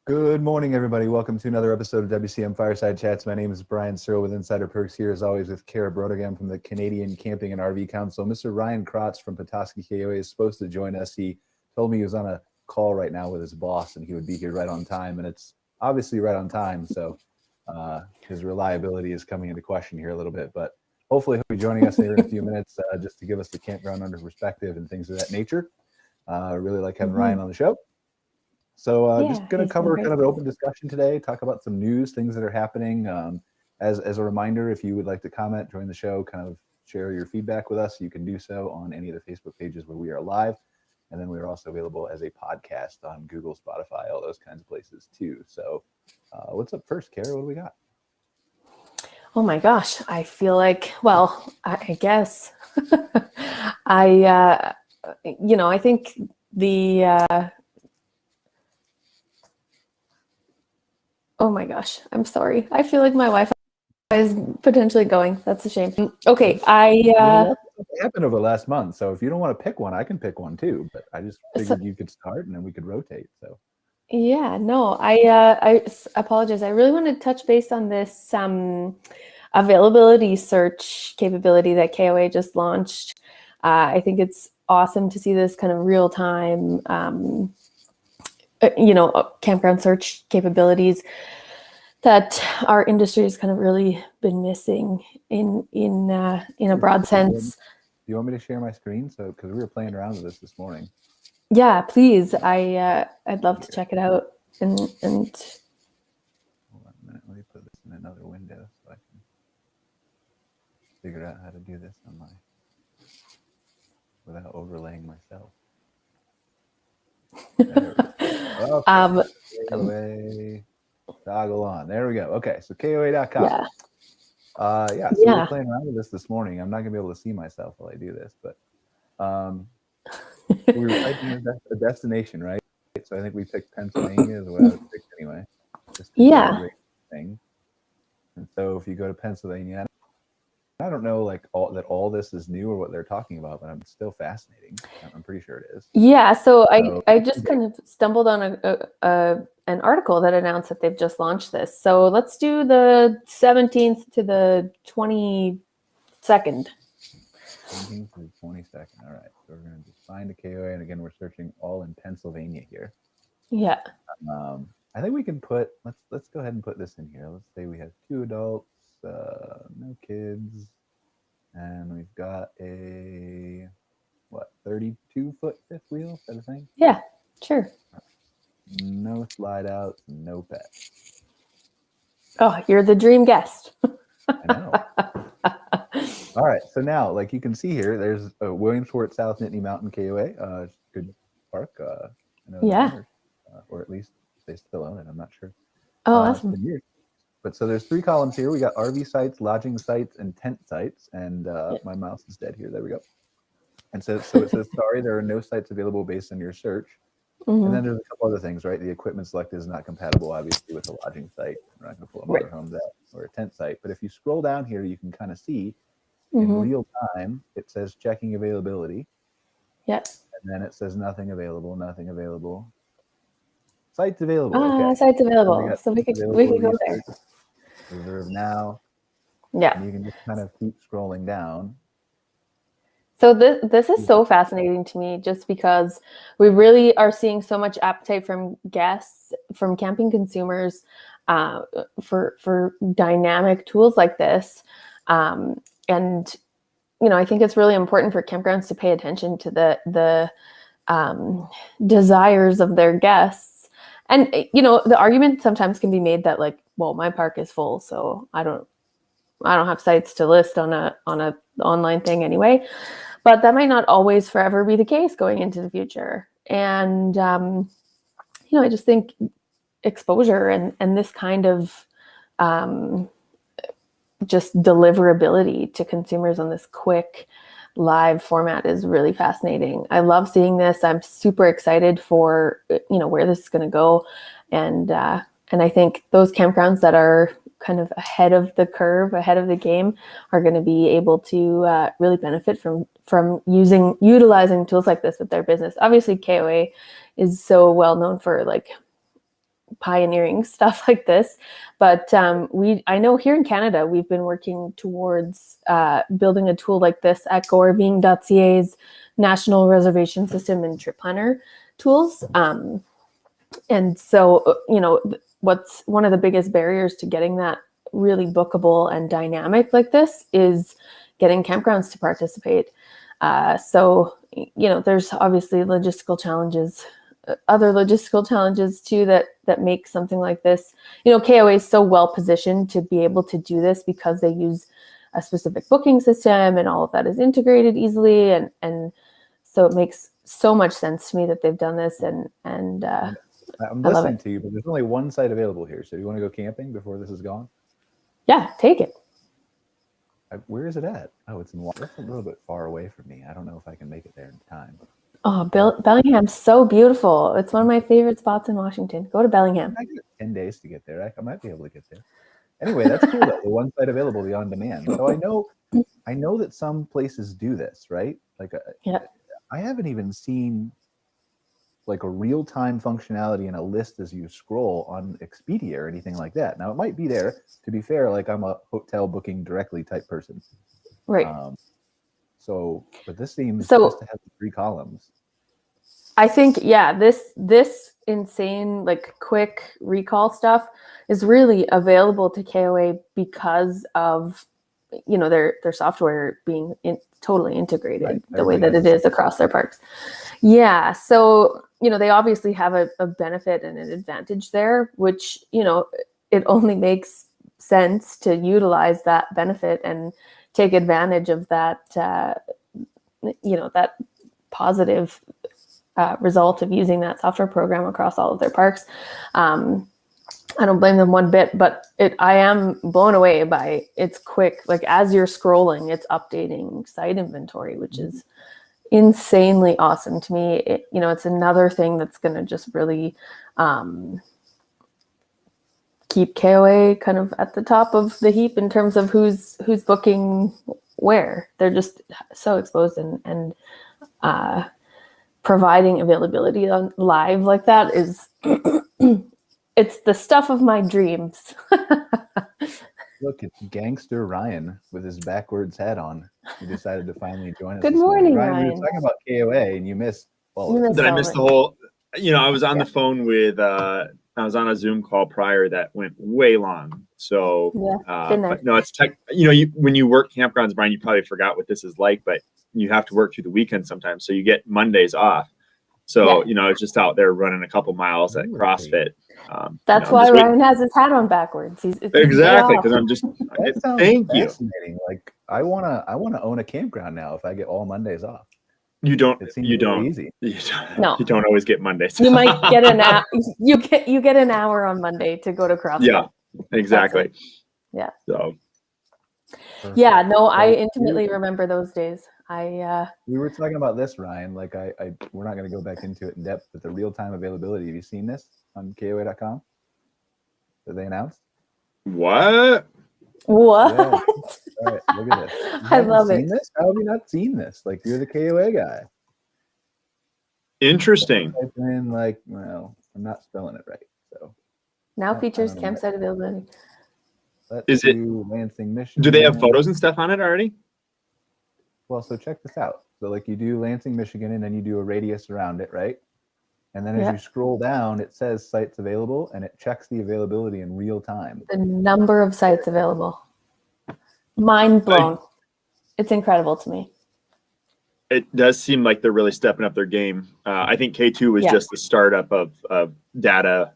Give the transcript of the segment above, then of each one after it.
Good morning, everybody. Welcome to another episode of WCM Fireside Chats. My name is Brian Searl with Insider Perks here, as always, with Cara Braeutigam from the Canadian Camping and RV Council. Mr. Ryan Crots from Petoskey KOA is supposed to join us. He told me he was on a call right now with his boss and he would be here right on time, and it's obviously right on time, so his reliability is coming into question here a little bit, but hopefully he'll be joining us here in a few minutes just to give us the campground under perspective and things of that nature. I really like having Ryan on the show. So just going to cover kind of an open discussion today, talk about some news, things that are happening. As a reminder, if you would like to comment, join the show, kind of share your feedback with us, you can do so on any of the Facebook pages where we are live. And then we are also available as a podcast on Google, Spotify, all those kinds of places too. So what's up first, Cara? What do we got? Oh my gosh, I feel like, well, I guess I think the oh my gosh, I'm sorry. I feel like my Wi-Fi is potentially going. That's a shame. Okay, It happened over last month, so if you don't want to pick one, I can pick one too. But I just figured you could start and then we could rotate. So yeah, no, I apologize. I really want to touch base on this availability search capability that KOA just launched. I think it's awesome to see this kind of real time campground search capabilities that our industry has kind of really been missing in a broad sense. Do you want me to share my screen? So, because we were playing around with this morning. Yeah, please. I'd love to check it out. And hold on a minute. Let me put this in another window so I can figure out how to do this on without overlaying myself. KOA, toggle on. There we go. Okay, so KOA.com. Yeah. So we're playing around with this morning. I'm not gonna be able to see myself while I do this, but we were typing a destination, right? So I think we picked Pennsylvania is what I would pick anyway. Thing. And so if you go to Pennsylvania, I don't know like all this is new or what they're talking about, but I'm still fascinating. I'm pretty sure it is. Yeah, so I just kind of stumbled on an article that announced that they've just launched this. So let's do the 17th to the 22nd. 17th to the 22nd. All right. So we're going to just find a KOA, and again, we're searching all in Pennsylvania here. Yeah. I think we can put. Let's go ahead and put this in here. Let's say we have 2 adults. No kids, and we've got a 32-foot fifth wheel, is that a thing? Yeah, sure. No slide outs, no pets. Oh, you're the dream guest. I know. All right, so now, like you can see here, there's a Williamsport South Nittany Mountain KOA, good park. Or at least they still own it. I'm not sure. Oh, awesome. But so there's 3 columns here. We got RV sites, lodging sites, and tent sites. And my mouse is dead here. There we go. And so it says, sorry, there are no sites available based on your search. Mm-hmm. And then there's a couple other things, right? The equipment selected is not compatible, obviously, with a lodging site. We're not going to pull a motorhomes out or a tent site. But if you scroll down here, you can kind of see in real time, it says checking availability. Yes. And then it says nothing available. Sites available. Okay. Sites available. So we could go there. Reserve now. Yeah. And you can just kind of keep scrolling down. So this is so fascinating to me, just because we really are seeing so much appetite from guests, from camping consumers, for dynamic tools like this. And I think it's really important for campgrounds to pay attention to the desires of their guests. And the argument sometimes can be made that, like, well, my park is full, so I don't have sites to list on a online thing anyway. But that might not always forever be the case going into the future. And I just think exposure and this kind of just deliverability to consumers on this quick live format is really fascinating. I love seeing this. I'm super excited for where this is going to go, and I think those campgrounds that are kind of ahead of the curve, ahead of the game, are going to be able to really benefit from utilizing tools like this with their business. Obviously, KOA is so well known for like pioneering stuff like this. But I know here in Canada, we've been working towards building a tool like this at goarving.ca's National Reservation System and Trip Planner tools. And so, what's one of the biggest barriers to getting that really bookable and dynamic like this is getting campgrounds to participate. So, there's obviously logistical challenges, other logistical challenges too, that make something like this. KOA is so well positioned to be able to do this because they use a specific booking system and all of that is integrated easily. And so it makes so much sense to me that they've done this. And I'm listening to you, but there's only one site available here. So you want to go camping before this is gone? Yeah, take it. Where is it at? Oh, it's in Water. It's a little bit far away from me. I don't know if I can make it there in time. Oh, Bellingham's so beautiful. It's one of my favorite spots in Washington. Go to Bellingham. I get 10 days to get there. I might be able to get there. Anyway, that's cool though. The one site available, the on demand. So I know that some places do this, right? Like, I haven't even seen like a real-time functionality in a list as you scroll on Expedia or anything like that. Now it might be there. To be fair, like I'm a hotel booking directly type person, right? But this seems just to have the 3 columns. I think this insane like quick recall stuff is really available to KOA because of their software being totally integrated the way that it is across their parks. Yeah, so they obviously have a benefit and an advantage there, which it only makes sense to utilize that benefit and take advantage of that that positive result of using that software program across all of their parks. I don't blame them one bit, but I am blown away by its quick, like as you're scrolling, it's updating site inventory, which is insanely awesome to me. It's another thing that's going to just really keep KOA kind of at the top of the heap in terms of who's booking where. They're just so exposed and providing availability on live like that is it's the stuff of my dreams. Look, it's gangster Ryan with his backwards hat on. He decided to finally join us. Good morning, Ryan. We Ryan. were talking about KOA and you missed all of it. Did I miss the whole? I was on the phone with. I was on a Zoom call prior that went way long. So, but no, it's tech. When you work campgrounds, Brian, you probably forgot what this is like, but you have to work through the weekend sometimes. So you get Mondays off. So, it's just out there running a couple miles at CrossFit. That's why Ryan has his hat on backwards. Exactly, because I'm just. Thank you. Like I wanna own a campground now if I get all Mondays off. You don't. It seems You don't. really easy. No, you don't always get Mondays. You might get an hour. You get an hour on Monday to go to CrossFit. Yeah, exactly. Yeah. So. Perfect. Yeah. No, I intimately remember those days. We were talking about this, Ryan. Like we're not going to go back into it in depth, but the real-time availability. Have you seen this on KOA.com that they announced? What? Yeah. All right, look at this. I love it. This? How have you not seen this? Like you're the KOA guy. Interesting. And I'm not spelling it right. So now features campsite availability. Is it Lansing, Michigan? Do they have photos and stuff on it already? Well, so check this out. So like you do Lansing, Michigan, and then you do a radius around it, right? And then as you scroll down, it says sites available, and it checks the availability in real time. The number of sites available. Mind blown. It's incredible to me. It does seem like they're really stepping up their game. I think K2 was just the startup of data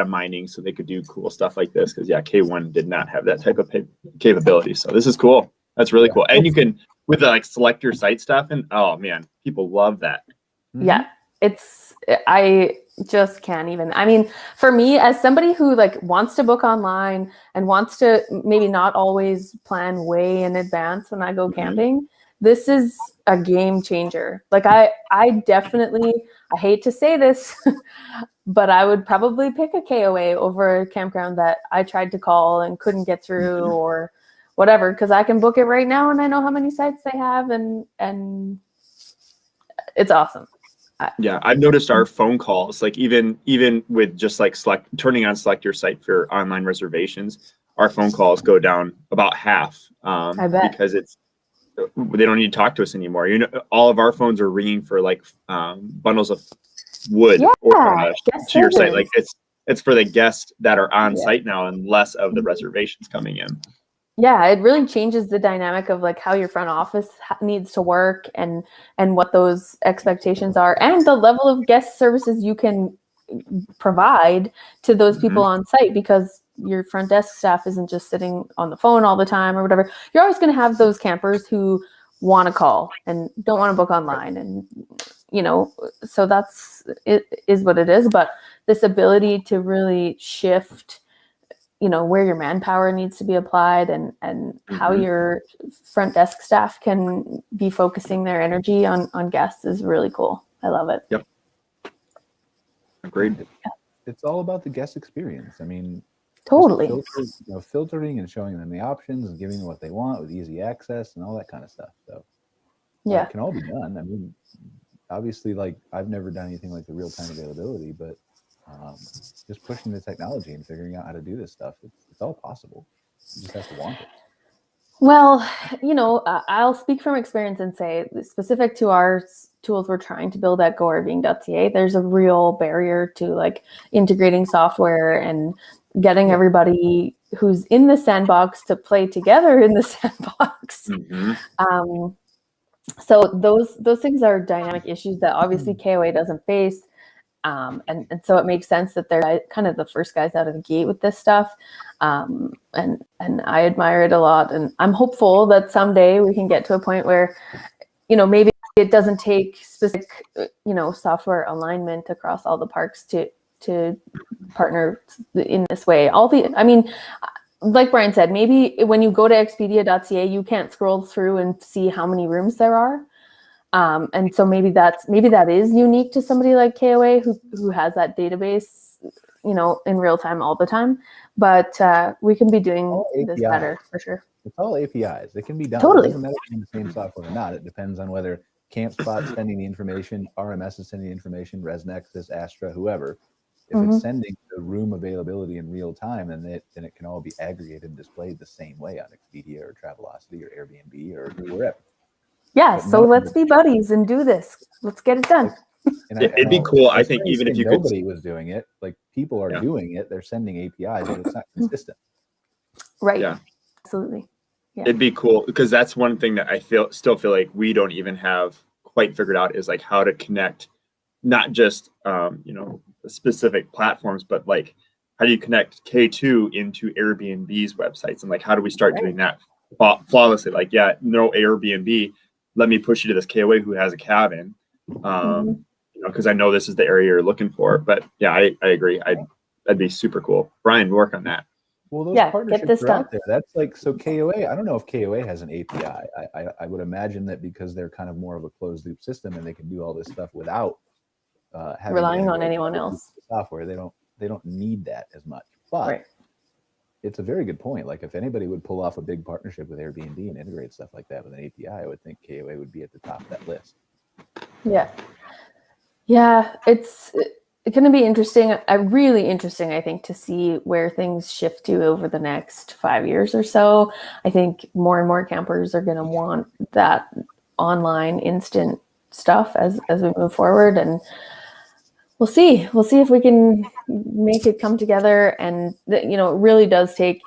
mining, so they could do cool stuff like this. Because K1 did not have that type of capability. So this is cool. That's really cool. And you can with the select your site stuff, and oh man, people love that. Yeah, I just can't even. I mean, for me, as somebody who wants to book online and wants to maybe not always plan way in advance when I go camping, this is a game changer. I definitely, I hate to say this, but I would probably pick a KOA over a campground that I tried to call and couldn't get through or whatever, because I can book it right now and I know how many sites they have and it's awesome. Yeah, I've noticed our phone calls, like even with just like turning on select your site for online reservations, our phone calls go down about half. I bet. Because they don't need to talk to us anymore. All of our phones are ringing for like bundles of wood or to your site. Like it's for the guests that are on site now, and less of the reservations coming in. Yeah, it really changes the dynamic of like how your front office needs to work and what those expectations are, and the level of guest services you can provide to those people on site, because your front desk staff isn't just sitting on the phone all the time or whatever. You're always going to have those campers who want to call and don't want to book online, and so it is what it is. But this ability to really shift where your manpower needs to be applied, and how your front desk staff can be focusing their energy on guests is really cool. I love it. Yep. Agreed. It's all about the guest experience. I mean, totally. Filtering and showing them the options and giving them what they want with easy access and all that kind of stuff. So it can all be done. I mean, obviously, like I've never done anything like the real-time availability, but just pushing the technology and figuring out how to do this stuff, it's all possible. You just have to want it. Well, I'll speak from experience and say, specific to our tools we're trying to build at goarving.ca, there's a real barrier to like integrating software and getting everybody who's in the sandbox to play together in the sandbox. So those things are dynamic issues that obviously KOA doesn't face. And so it makes sense that they're kind of the first guys out of the gate with this stuff. And I admire it a lot. And I'm hopeful that someday we can get to a point where, maybe it doesn't take specific, software alignment across all the parks to partner in this way. Like Brian said, maybe when you go to expedia.ca, you can't scroll through and see how many rooms there are. And so maybe that is unique to somebody like KOA who has that database, in real time all the time. But we can be doing this better for sure. It's all APIs. It can be done. Totally. It doesn't matter if you're in the same software or not. It depends on whether CampSpot's sending the information, RMS is sending the information, ResNexus, Astra, whoever. If it's sending the room availability in real time, then it can all be aggregated and displayed the same way on Expedia or Travelocity or Airbnb or wherever. Yeah, so let's be buddies and do this. Let's get it done. It'd be cool. I think even if nobody was doing it, like people are doing it, they're sending APIs, but it's not consistent. Right. Yeah. Absolutely. Yeah. It'd be cool, because that's one thing that I still feel like we don't even have quite figured out, is like how to connect not just specific platforms, but like how do you connect K2 into Airbnb's websites, and like how do we start doing that flawlessly? Like, no Airbnb, let me push you to this KOA who has a cabin, because I know this is the area you're looking for. But I agree. That'd be super cool. Brian, work on that. Well, those partnerships are out there. That's like, so KOA, I don't know if KOA has an API. I would imagine that because they're kind of more of a closed loop system and they can do all this stuff without relying on anyone else software. They don't need that as much. But it's a very good point. Like if anybody would pull off a big partnership with Airbnb and integrate stuff like that with an API, I would think KOA would be at the top of that list. Yeah, it's going to be interesting. Really interesting, I think, to see where things shift to over the next 5 years or so. I think more and more campers are going to want that online instant stuff as we move forward, and we'll see if we can make it come together. And it really does take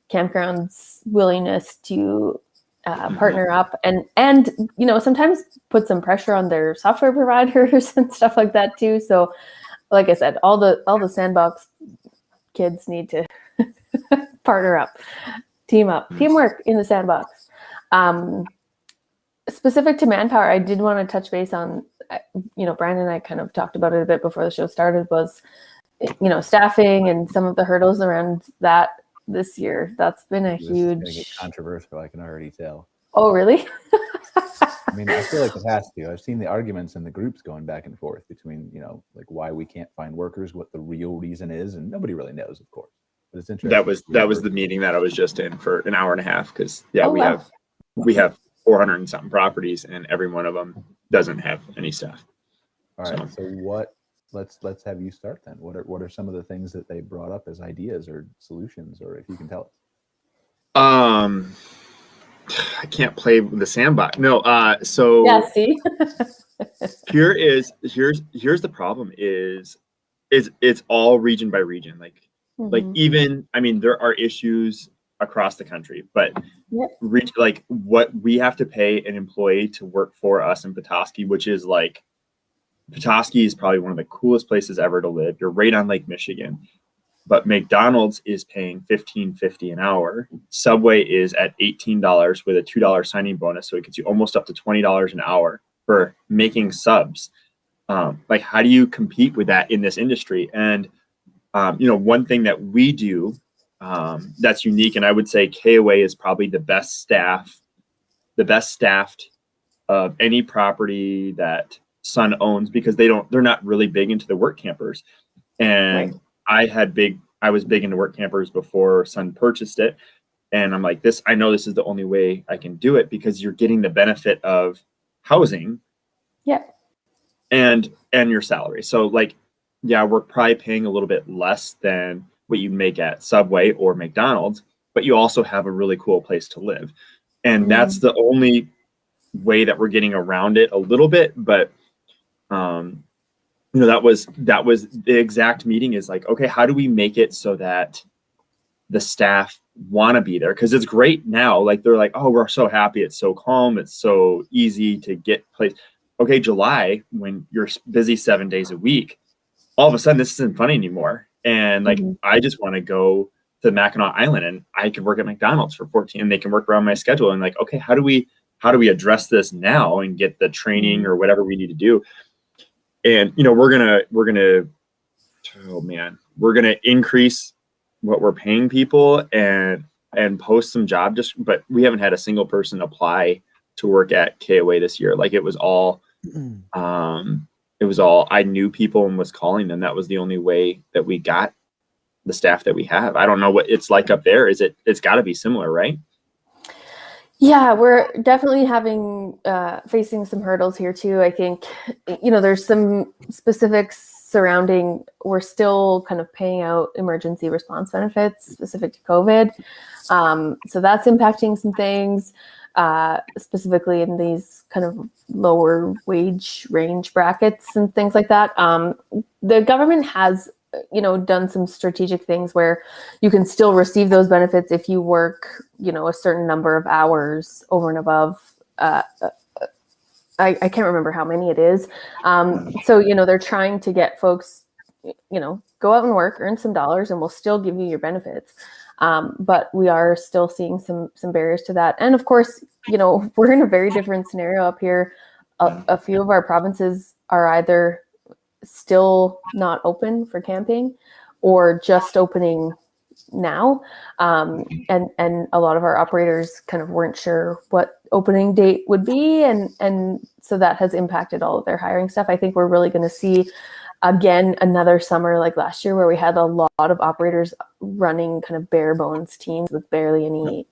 campgrounds' willingness to partner up and sometimes put some pressure on their software providers and stuff like that too. So like I said, all the sandbox kids need to partner up, teamwork in the sandbox. Specific to manpower, I did want to touch base on, Brian and I kind of talked about it a bit before the show started, was, staffing and some of the hurdles around that this year. That's been a huge... It's get controversial, I can already tell. Oh, really? I mean, I feel like it has to. I've seen the arguments in the groups going back and forth between, like why we can't find workers, what the real reason is, and nobody really knows, of course. But it's interesting. That was the meeting that I was just in for an hour and a half, because we have 400 and something properties, and every one of them doesn't have any staff. All right. So let's have you start then. What are some of the things that they brought up as ideas or solutions, or if you can tell us? I can't play the sandbox. No. So yeah, see, here's the problem is it's all region by region. Like even, I mean, there are issues across the country, but like what we have to pay an employee to work for us in Petoskey, which is like, Petoskey is probably one of the coolest places ever to live. You're right on Lake Michigan, but McDonald's is paying $15.50 an hour. Subway is at $18 with a $2 signing bonus. So it gets you almost up to $20 an hour for making subs. Like, how do you compete with that in this industry? And, one thing that we do that's unique, and I would say KOA is probably the best staffed of any property that Sun owns, because they're not really big into the work campers. And I was big into work campers before Sun purchased it. And I'm like, I know this is the only way I can do it, because you're getting the benefit of housing. Yeah. And your salary. So like, yeah, we're probably paying a little bit less than what you make at Subway or McDonald's, but you also have a really cool place to live. And that's the only way that we're getting around it a little bit. But, that was the exact meeting, is like, okay, how do we make it so that the staff want to be there? Because it's great now. Like, they're like, oh, we're so happy. It's so calm. It's so easy to get place. Okay, July, when you're busy 7 days a week, all of a sudden this isn't fun anymore. And like, I just want to go to Mackinac Island and I can work at McDonald's for 14, and they can work around my schedule. And like, okay, how do we address this now and get the training or whatever we need to do? And, we're going to increase what we're paying people and post some but we haven't had a single person apply to work at KOA this year. Like, it was all I knew people and was calling them. That was the only way that we got the staff that we have. I don't know what it's like up there. It's got to be similar, right? Yeah, we're definitely facing some hurdles here too. I think, there's some specifics surrounding, we're still kind of paying out emergency response benefits specific to COVID. So that's impacting some things, specifically in these kind of lower wage range brackets and things like that. The government has done some strategic things where you can still receive those benefits if you work, a certain number of hours over and above. I can't remember how many it is. So, they're trying to get folks, go out and work, earn some dollars, and we'll still give you your benefits. But we are still seeing some barriers to that. And of course, we're in a very different scenario up here. A few of our provinces are either still not open for camping or just opening now. And a lot of our operators kind of weren't sure what opening date would be. And so that has impacted all of their hiring stuff. I think we're really going to see again another summer like last year, where we had a lot of operators running kind of bare bones teams with barely any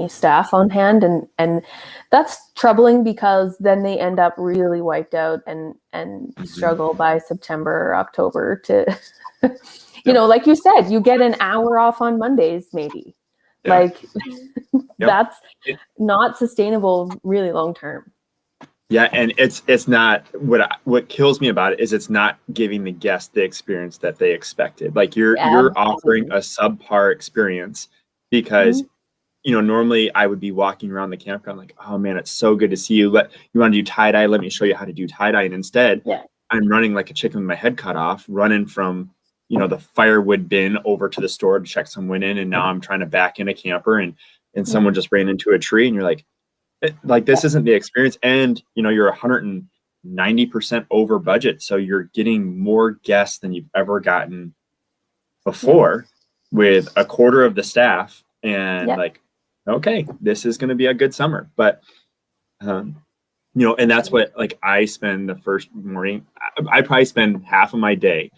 staff on hand, and that's troubling, because then they end up really wiped out and struggle by September or October to like you said, you get an hour off on Mondays maybe. Like that's not sustainable really long term. Yeah, and it's not, what kills me about it is it's not giving the guest the experience that they expected. Like, you're offering a subpar experience, because normally I would be walking around the campground like, oh man, it's so good to see you. You want to do tie-dye? Let me show you how to do tie-dye. And instead, I'm running like a chicken with my head cut off, running from the firewood bin over to the store to check some linen, and now I'm trying to back in a camper, and someone just ran into a tree, and you're like this isn't the experience. And you're 190% over budget, so you're getting more guests than you've ever gotten before with a quarter of the staff, and like, okay, this is going to be a good summer. But and that's what, like, I spend the first morning, I probably spend half of my day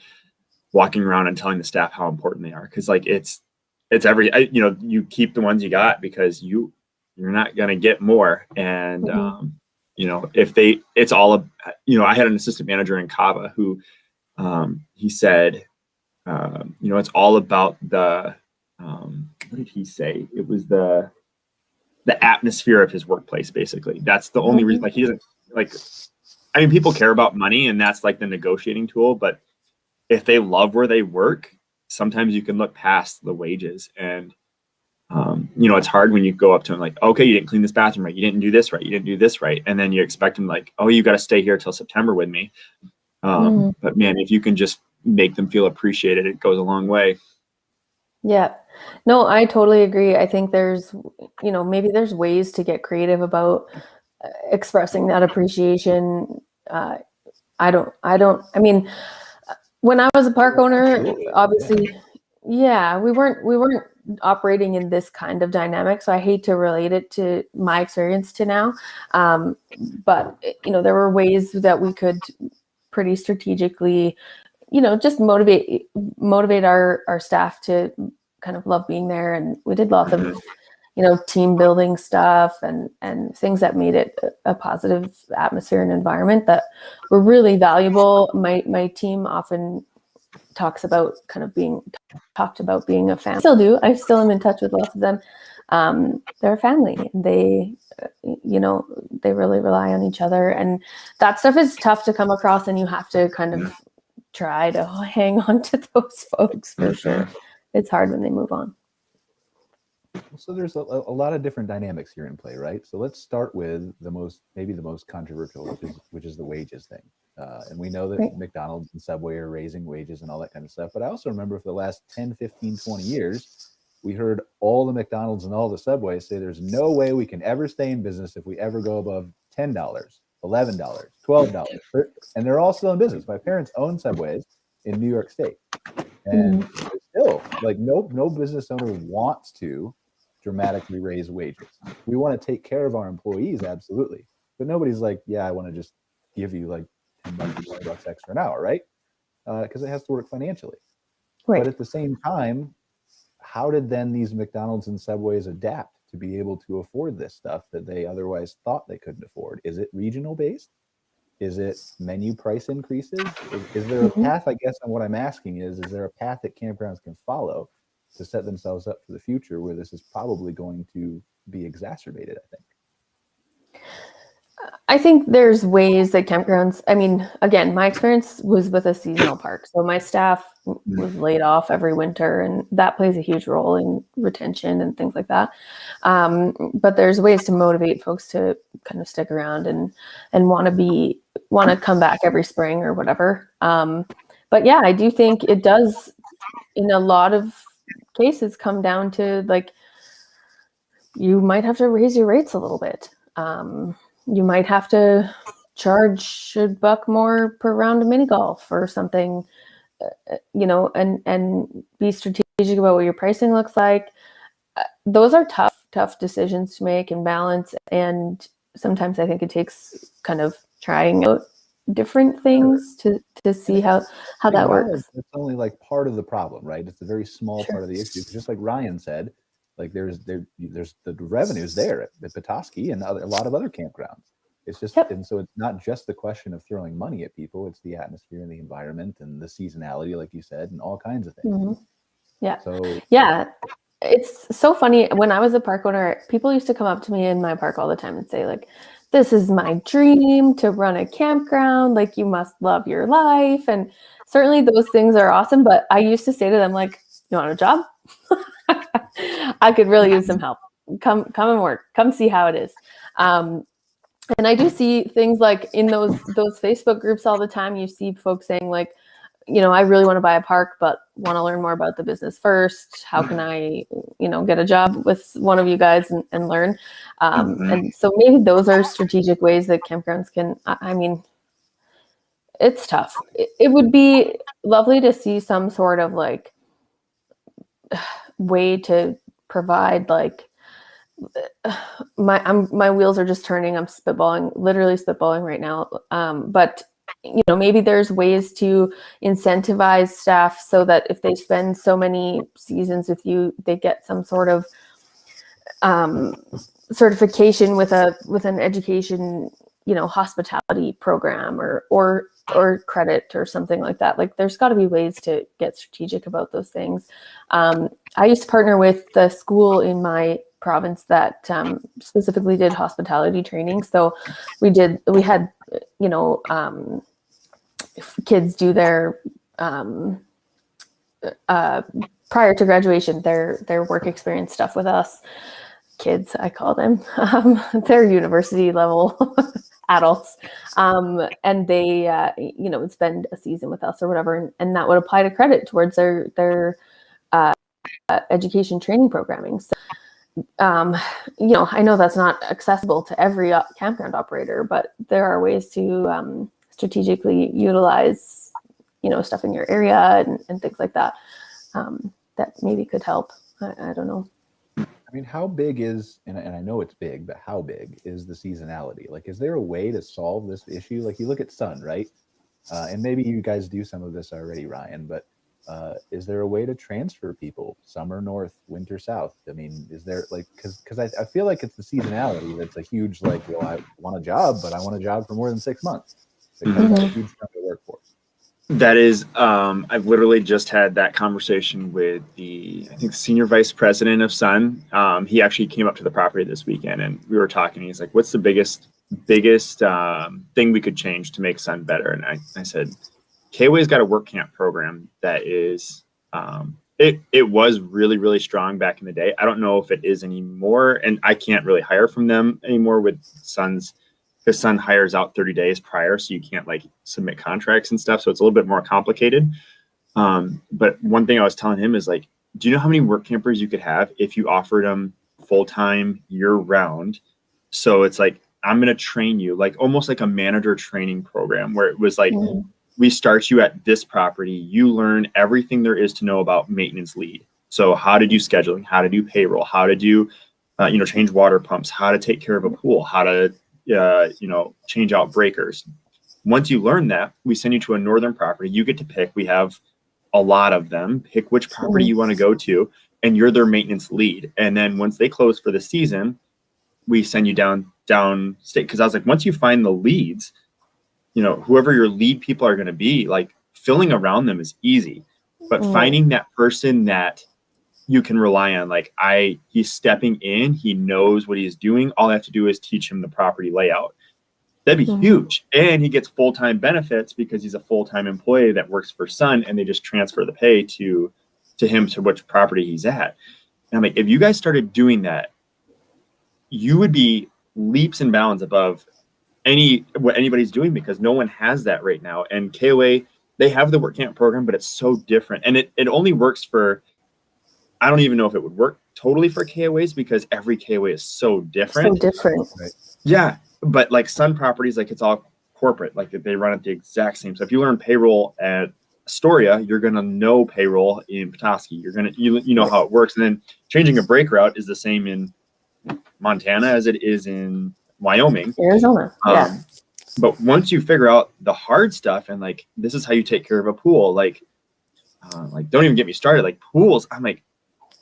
walking around and telling the staff how important they are, because like it's you keep the ones you got, because you're not going to get more. And it's all, I had an assistant manager in Kava who, he said, it's all about the, what did he say? It was the atmosphere of his workplace, basically. That's the only reason, he doesn't people care about money, and that's like the negotiating tool, but if they love where they work, sometimes you can look past the wages. And it's hard when you go up to them like, okay, you didn't clean this bathroom right, you didn't do this right, you didn't do this right, and then you expect them like, oh, you got to stay here till September with me. But man, if you can just make them feel appreciated, it goes a long way. Yeah, no, I totally agree. I think there's, maybe there's ways to get creative about expressing that appreciation. When I was a park owner, obviously, we weren't operating in this kind of dynamic. So I hate to relate it to my experience to now. But there were ways that we could pretty strategically, just motivate our staff to kind of love being there. And we did lots of, team building stuff and things that made it a positive atmosphere and environment that were really valuable. My team often talked about being a family. I still am in touch with lots of them. They're a family. They really rely on each other, and that stuff is tough to come across, and you have to kind of try to hang on to those folks for sure. It's hard when they move on. So there's a lot of different dynamics here in play, right? So let's start with maybe the most controversial, which is the wages thing. And we know that McDonald's and Subway are raising wages and all that kind of stuff. But I also remember for the last 10, 15, 20 years, we heard all the McDonald's and all the Subways say there's no way we can ever stay in business if we ever go above $10, $11, $12. And they're all still in business. My parents own Subways in New York State. And still, no business owner wants to dramatically raise wages. We want to take care of our employees, absolutely. But nobody's like, yeah, I want to just give you like $10 extra an hour, right? Because it has to work financially. Right. But at the same time, how did then these McDonald's and Subways adapt to be able to afford this stuff that they otherwise thought they couldn't afford? Is it regional based? Is it menu price increases? Is there a path, I guess, and what I'm asking is there a path that campgrounds can follow to set themselves up for the future where this is probably going to be exacerbated, I think? I think there's ways that campgrounds, again, my experience was with a seasonal park. So my staff was laid off every winter, and that plays a huge role in retention and things like that. But there's ways to motivate folks to kind of stick around and want to come back every spring or whatever. But yeah, I do think it does, in a lot of cases, come down to you might have to raise your rates a little bit. You might have to charge $1 more per round of mini golf or something, and be strategic about what your pricing looks like. Those are tough decisions to make and balance. And sometimes I think it takes kind of trying out different things to see how that works. It's only part of the problem, right? It's a very small part of the issue. Just like Ryan said, there's the revenues there at Petoskey and a lot of other campgrounds. It's just, and so it's not just the question of throwing money at people. It's the atmosphere and the environment and the seasonality, like you said, and all kinds of things. Yeah. So it's so funny. When I was a park owner, people used to come up to me in my park all the time and say this is my dream to run a campground. You must love your life. And certainly those things are awesome. But I used to say to them, you want a job? I could really use some help. Come and work. Come see how it is. And I do see things in those Facebook groups all the time. You see folks saying I really want to buy a park, but want to learn more about the business first. How can I, get a job with one of you guys and learn? And so maybe those are strategic ways that campgrounds can, it's tough. It would be lovely to see some sort of way to provide my wheels are just turning. I'm literally spitballing right now. But maybe there's ways to incentivize staff so that if they spend so many seasons with you, they get some sort of certification with an education hospitality program or credit or something like that. Like there's got to be ways to get strategic about those things. I used to partner with the school in my province that specifically did hospitality training. So we had kids do their prior to graduation, their work experience stuff with us. Kids, I call them. They're university level adults, and they would spend a season with us or whatever, and that would apply to credit towards their education training programming. So I know that's not accessible to every campground operator, but there are ways to strategically utilize stuff in your area and things like that that maybe could help. I don't know. I mean, how big is, and I know it's big, but how big is the seasonality? Like, is there a way to solve this issue? Like, you look at sun, right? And maybe you guys do some of this already, Ryan, but is there a way to transfer people summer north, winter south? I mean, is there because I feel like it's the seasonality that's a huge, like, well, I want a job, but I want a job for more than 6 months. Because that's a huge chunk of workforce. That is, I've literally just had that conversation with I think senior vice president of Sun. He actually came up to the property this weekend and we were talking. He's like, what's the biggest thing we could change to make Sun better? And I said, KOA's got a work camp program that is, it was really, really strong back in the day. I don't know if it is anymore. And I can't really hire from them anymore with Sun's, because Sun hires out 30 days prior, so you can't like submit contracts and stuff. So it's a little bit more complicated. But one thing I was telling him is like, do you know how many work campers you could have if you offered them full-time year round? So it's like, I'm going to train you, like almost like a manager training program where it was like, we start you at this property. You learn everything there is to know about maintenance lead. So how to do scheduling, how to do payroll, how to do, change water pumps, how to take care of a pool, how to, change out breakers. Once you learn that, we send you to a northern property. You get to pick. We have a lot of them. Pick which property you want to go to, and you're their maintenance lead. And then once they close for the season, we send you down state. Because I was like, once you find the leads, whoever your lead people are going to be, like filling around them is easy. But finding that person that you can rely on, like he's stepping in, he knows what he's doing. All I have to do is teach him the property layout. That'd be huge. And he gets full-time benefits because he's a full-time employee that works for Sun, and they just transfer the pay to him to which property he's at. And I'm like, if you guys started doing that, you would be leaps and bounds above what anybody's doing, because no one has that right now. And KOA, they have the work camp program, but it's so different. And it only works for, I don't even know if it would work totally for KOAs because every KOA is so different. Right. Yeah. But like Sun properties, like it's all corporate, like they run at the exact same. So if you learn payroll at Astoria, you're going to know payroll in Petoskey. You're going to, you know how it works. And then changing a brake route is the same in Montana as it is in Wyoming. Arizona. Yeah. But once you figure out the hard stuff and like, this is how you take care of a pool, like don't even get me started. Like pools, I'm like,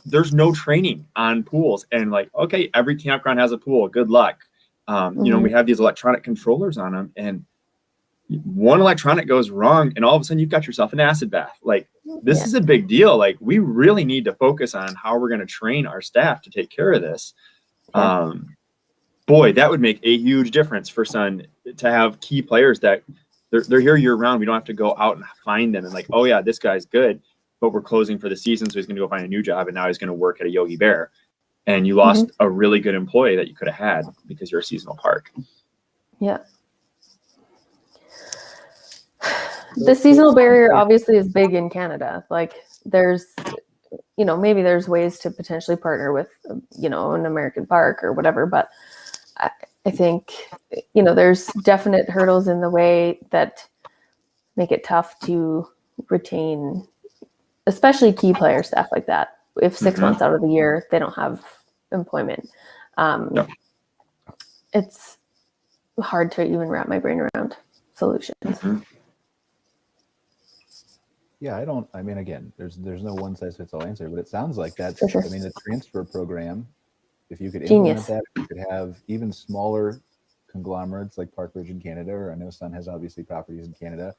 there's no training on pools, and like, okay, every campground has a pool. Good luck. We have these electronic controllers on them, and one electronic goes wrong, and all of a sudden you've got yourself an acid bath. Like this is a big deal. Like we really need to focus on how we're going to train our staff to take care of this. Boy, that would make a huge difference for Sun to have key players that they're here year round. We don't have to go out and find them and like, oh yeah, this guy's good, but we're closing for the season, so he's going to go find a new job, and now he's going to work at a Yogi Bear. And you lost a really good employee that you could have had because you're a seasonal park. Yeah. The seasonal barrier obviously is big in Canada. Like there's, maybe there's ways to potentially partner with, an American park or whatever, but I think, there's definite hurdles in the way that make it tough to retain, especially key player staff like that. If 6 months out of the year, they don't have employment. It's hard to even wrap my brain around solutions. Yeah, again, there's no one size fits all answer, but it sounds like that's, For sure. The transfer program, if you could Genius. implement that, you could have even smaller conglomerates like Park Ridge in Canada, or I know Sun has obviously properties in Canada.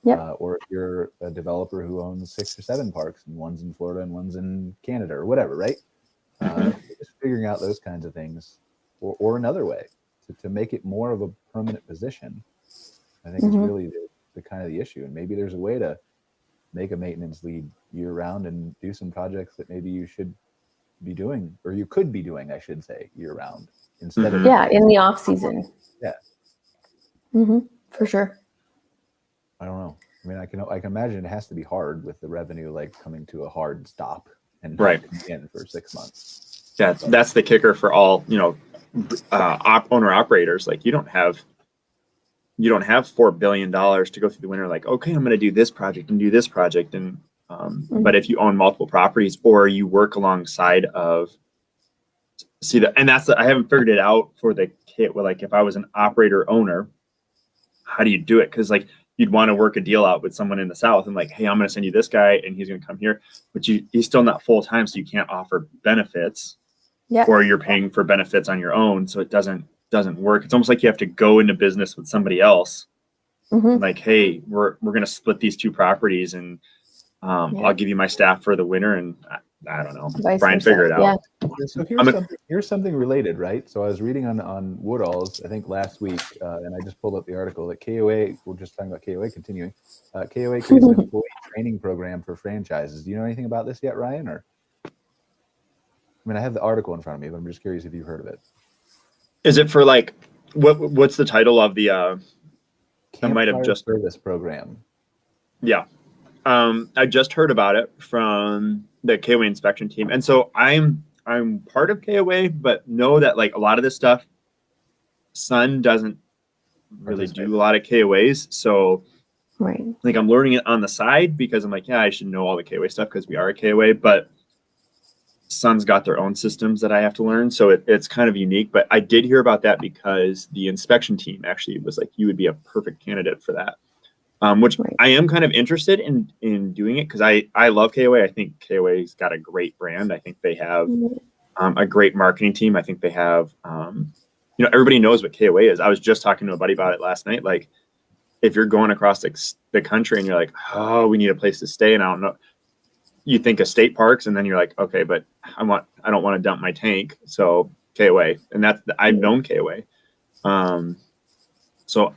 Yep. Or if you're a developer who owns 6 or 7 parks, and one's in Florida and one's in Canada or whatever, right? Just figuring out those kinds of things, or another way to make it more of a permanent position, I think is really the kind of the issue. And maybe there's a way to make a maintenance lead year round and do some projects that maybe you should be doing, or you could be doing, I should say, year round instead of in the off season. For sure. I don't know. I mean, I can imagine it has to be hard with the revenue like coming to a hard stop and in for 6 months. Yeah, that's the kicker for all, owner operators. Like you don't have $4 billion to go through the winter. Like, okay, I'm going to do this project and do this project, and but if you own multiple properties or you work alongside of, I haven't figured it out for the kit. Well, like if I was an operator owner, how do you do it? Because like you'd want to work a deal out with someone in the South and like, hey, I'm going to send you this guy and he's going to come here, but he's still not full time, so you can't offer benefits, or you're paying for benefits on your own, so it doesn't work. It's almost like you have to go into business with somebody else. Like, hey, we're going to split these 2 properties, and I'll give you my staff for the winter, and I don't know. Brian, figure it out. So here's something related, right? So I was reading on Woodall's, I think last week, and I just pulled up the article that KOA, we're just talking about KOA continuing, KOA creates an employee training program for franchises. Do you know anything about this yet, Ryan? Or, I mean, I have the article in front of me, but I'm just curious if you've heard of it. Is it for like, what's the title of the, I might have just service program. Yeah. I just heard about it from the KOA inspection team. And so I'm part of KOA, but know that like a lot of this stuff, Sun doesn't really do a lot of KOAs. So like I'm learning it on the side because I'm like, yeah, I should know all the KOA stuff because we are a KOA, but Sun's got their own systems that I have to learn. So it's kind of unique, but I did hear about that because the inspection team actually was like, you would be a perfect candidate for that. Which I am kind of interested in doing it because I love KOA. I think KOA's got a great brand. I think they have a great marketing team. I think they have, everybody knows what KOA is. I was just talking to a buddy about it last night. Like if you're going across the country and you're like, oh, we need a place to stay, and I don't know, you think of state parks, and then you're like, okay, but I don't want to dump my tank. So KOA, and I've known KOA. So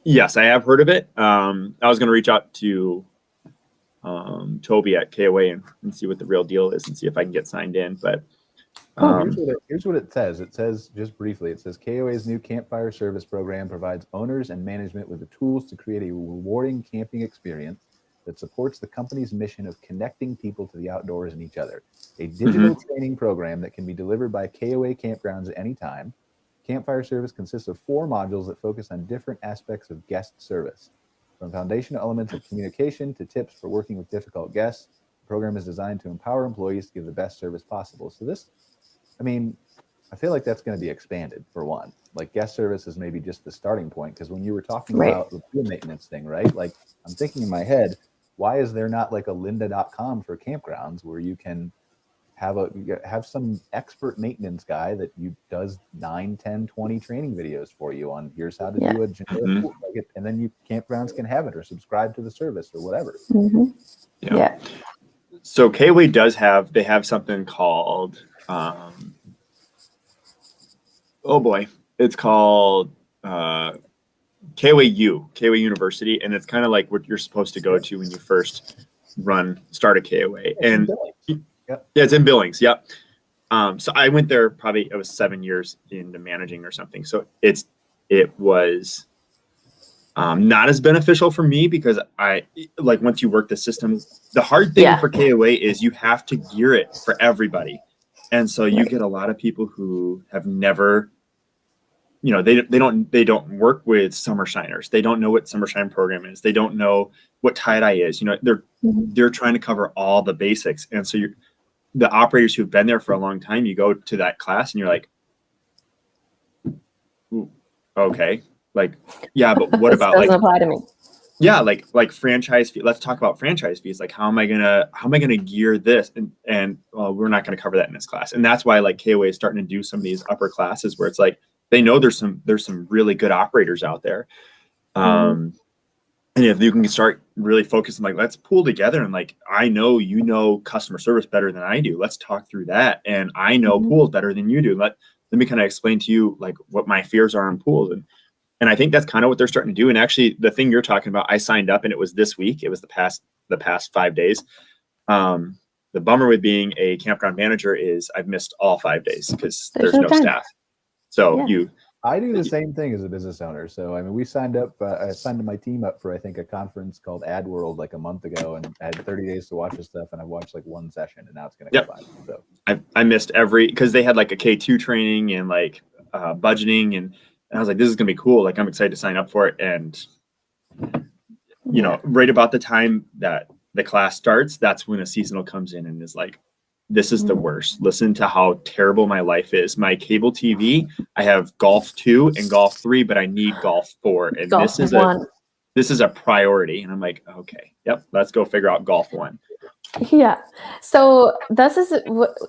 yes, I have heard of it. I was going to reach out to Toby at KOA and see what the real deal is and see if I can get signed in. But here's what it says. It says, just briefly, it says KOA's new campfire service program provides owners and management with the tools to create a rewarding camping experience that supports the company's mission of connecting people to the outdoors and each other. A digital training program that can be delivered by KOA campgrounds at any time. Campfire service consists of 4 modules that focus on different aspects of guest service. From foundational elements of communication to tips for working with difficult guests, the program is designed to empower employees to give the best service possible. So this, I mean, I feel like that's going to be expanded for one. Like guest service is maybe just the starting point, because when you were talking about the field maintenance thing, right? Like I'm thinking in my head, why is there not like a lynda.com for campgrounds where you can have some expert maintenance guy that does 9, 10, 20 training videos for you on here's how to do it, and then campgrounds can have it or subscribe to the service or whatever. So KOA they have something called it's called KOA University, and it's kind of like what you're supposed to go to when you first start a KOA. And it's in Billings. Yep. So I went there it was 7 years into managing or something. So it was not as beneficial for me because once you work the system, the hard thing for KOA is you have to gear it for everybody. And so you get a lot of people who have never, they don't work with summer shiners. They don't know what summer shine program is. They don't know what tie-dye is. They're trying to cover all the basics. And so the operators who've been there for a long time, you go to that class and you're like, okay, like, yeah, but what about doesn't apply to me. Yeah, like franchise fee. Let's talk about franchise fees. Like, how am I gonna gear this? And we're not gonna cover that in this class. And that's why like KOA is starting to do some of these upper classes where it's like, they know there's some really good operators out there. And if you can start really focusing, like, let's pull together and like, I know, you know, customer service better than I do. Let's talk through that. And I know pools better than you do. Let me kind of explain to you like what my fears are in pools. And I think that's kind of what they're starting to do. And actually the thing you're talking about, I signed up and it was this week. It was the past 5 days. The bummer with being a campground manager is I've missed all 5 days because there's no staff. So I do the same thing as a business owner. So, I mean, we signed up, I signed my team up for, I think, a conference called Ad World like a month ago, and I had 30 days to watch this stuff, and I watched like one session, and now it's going to go by. So I missed because they had like a K2 training and like budgeting, and I was like, this is going to be cool. Like, I'm excited to sign up for it. And, you know, right about the time that the class starts, that's when a seasonal comes in and is like, this is the worst. Listen to how terrible my life is. My cable TV, I have Golf 2 and Golf 3, but I need Golf 4. And Golf this is a priority. And I'm like, okay, let's go figure out Golf 1. Yeah. So this is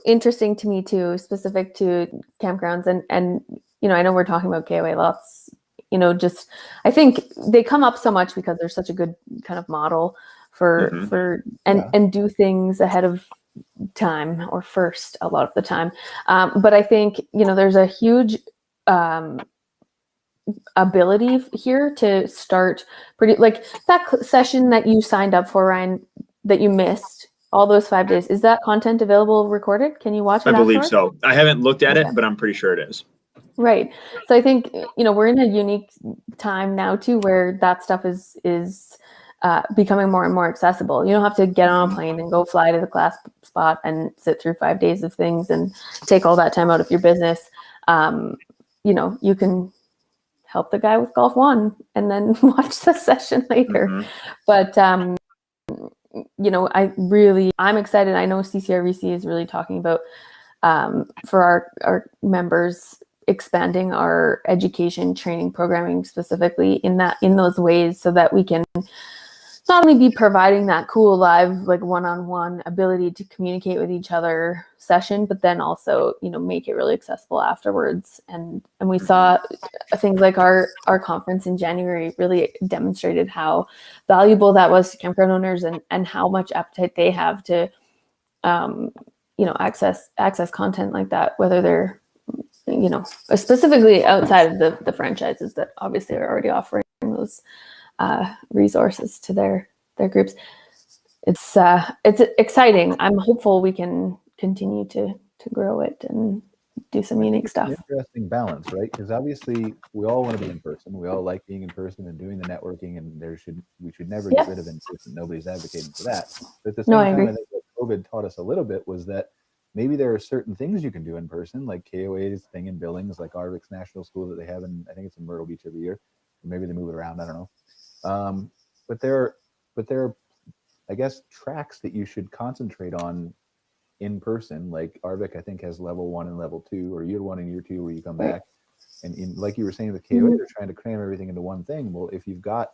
interesting to me too, specific to campgrounds. And you know, I know we're talking about KOA lots, you know, just, I think they come up so much because they're such a good kind of model and do things ahead of time or first a lot of the time. But I think, you know, there's a huge ability here to start pretty, like that session that you signed up for, Ryan, that you missed all those 5 days. Is that content available recorded? Can you watch it? I believe so. I haven't looked at it, but I'm pretty sure it is. Right. So I think, you know, we're in a unique time now too, where that stuff is becoming more and more accessible. You don't have to get on a plane and go fly to the class spot and sit through 5 days of things and take all that time out of your business. You know, you can help the guy with Golf 1 and then watch the session later. But, you know, I'm excited. I know CCRVC is really talking about for our members expanding our education training programming specifically in those ways, so that we can not only be providing that cool live, like one-on-one ability to communicate with each other session, but then also, you know, make it really accessible afterwards. And we saw things like our conference in January really demonstrated how valuable that was to campground owners and how much appetite they have to, you know, access content like that, whether they're, you know, specifically outside of the franchises that obviously are already offering those resources to their groups. It's exciting. I'm hopeful we can continue to grow it and do some unique stuff. Interesting balance, right? Because obviously we all want to be in person. We all like being in person and doing the networking, and we should never get rid of in person. Nobody's advocating for that. But at the same time, I think what COVID taught us a little bit was that maybe there are certain things you can do in person, like KOA's thing in Billings, like Arvik's National School that they have in, I think it's in Myrtle Beach every year. Or maybe they move it around, I don't know. But there are, I guess, tracks that you should concentrate on in person. Like Arvik, I think, has level 1 and level 2, or year 1 and year 2, where you come back. And like you were saying with KOA, they're trying to cram everything into one thing. Well, if you've got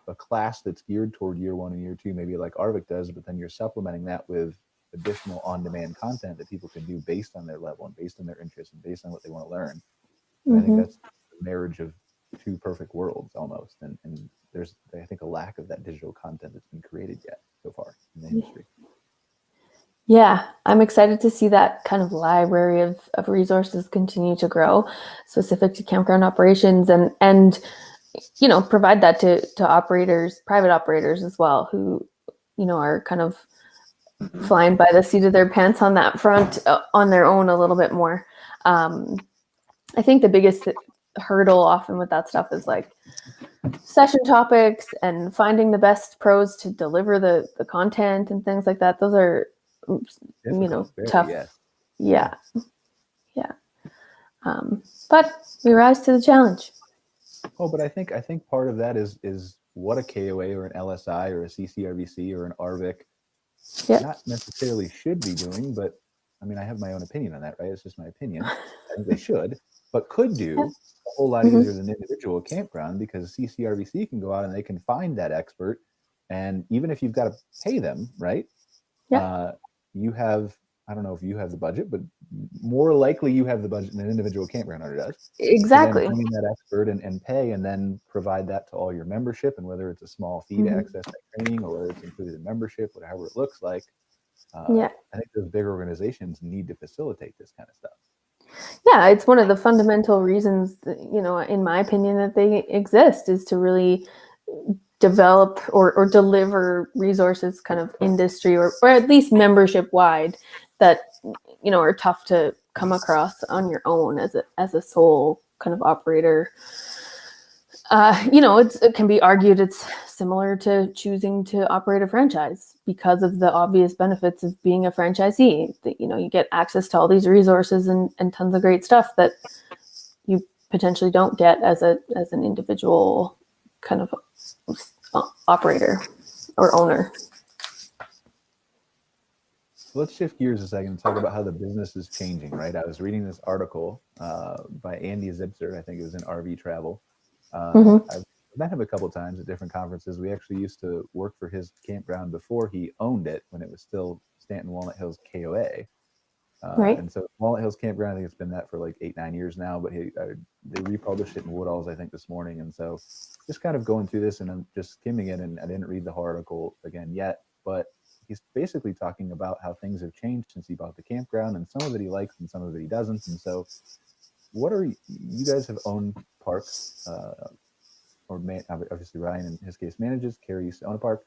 a class that's geared toward year 1 and year 2, maybe like Arvik does, but then you're supplementing that with additional on-demand content that people can do based on their level and based on their interests and based on what they want to learn. And I think that's the marriage of two perfect worlds almost. And there's, I think, a lack of that digital content that's been created yet so far in the industry. Yeah, I'm excited to see that kind of library of resources continue to grow, specific to campground operations, and you know, provide that to operators, private operators as well, who, you know, are kind of flying by the seat of their pants on that front on their own a little bit more. I think the biggest hurdle often with that stuff is like session topics and finding the best pros to deliver the content and things like that. Those are, you know, tough. Yeah. But we rise to the challenge. Oh, but I think part of that is what a KOA or an LSI or a CCRVC or an Arvik not necessarily should be doing, but I mean, I have my own opinion on that, right? It's just my opinion. I think they should, but could do a whole lot easier than individual campground, because CCRVC can go out and they can find that expert. And even if you've got to pay them, right? You have, I don't know if you have the budget, but more likely you have the budget than an individual campground owner does. Exactly. Bring in that expert and pay, and then provide that to all your membership. And whether it's a small fee to access that training, or whether it's included in membership, whatever it looks like. I think those big organizations need to facilitate this kind of stuff. Yeah, it's one of the fundamental reasons, in my opinion, that they exist, is to really develop or deliver resources kind of industry or at least membership wide that, are tough to come across on your own as a sole kind of operator. It can be argued it's similar to choosing to operate a franchise because of the obvious benefits of being a franchisee. You get access to all these resources and tons of great stuff that you potentially don't get as an individual kind of operator or owner. Let's shift gears a second and talk about how the business is changing, right? I was reading this article by Andy Zipser. I think it was in RV Travel. I've met him a couple of times at different conferences. We actually used to work for his campground before he owned it, when it was still Stanton Walnut Hills KOA. Right. And so Walnut Hills Campground, I think it's been that for like 8-9 years now, but they republished it in Woodall's, I think, this morning. And so just kind of going through this, and I'm just skimming it, and I didn't read the whole article again yet, but he's basically talking about how things have changed since he bought the campground, and some of it he likes and some of it he doesn't. And so you guys have owned parks, obviously Ryan in his case manages, Cara used to own a park.